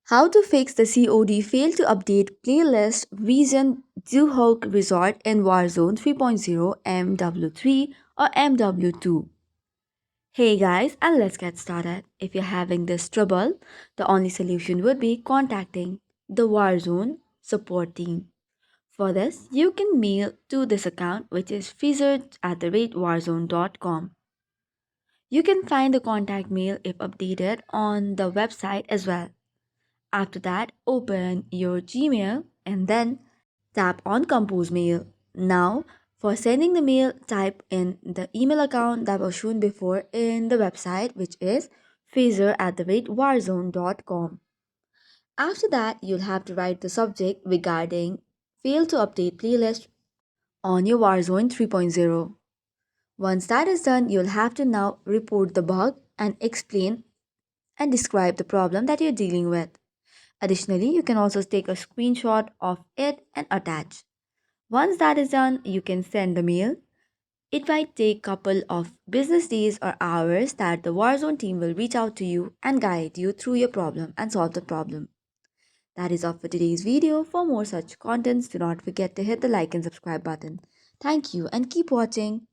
How to fix the COD fail to update playlist Vision Duhok Resort in Warzone 3.0 MW3 or MW2. Hey guys, and let's get started. If you're having this trouble, the only solution would be contacting the Warzone support team. For this, you can mail to this account which is featured@warzone.com. You can find the contact mail if updated on the website as well. After that, open your Gmail and then tap on Compose Mail. Now, for sending the mail, type in the email account that was shown before in the website, which is phaser@warzone.com. After that, you'll have to write the subject regarding fail to update playlist on your Warzone 3.0. Once that is done, you'll have to now report the bug and explain and describe the problem that you're dealing with. Additionally, you can also take a screenshot of it and attach. Once that is done, you can send the mail. It might take couple of business days or hours that the Warzone team will reach out to you and guide you through your problem and solve the problem. That is all for today's video. For more such contents, do not forget to hit the like and subscribe button. Thank you and keep watching.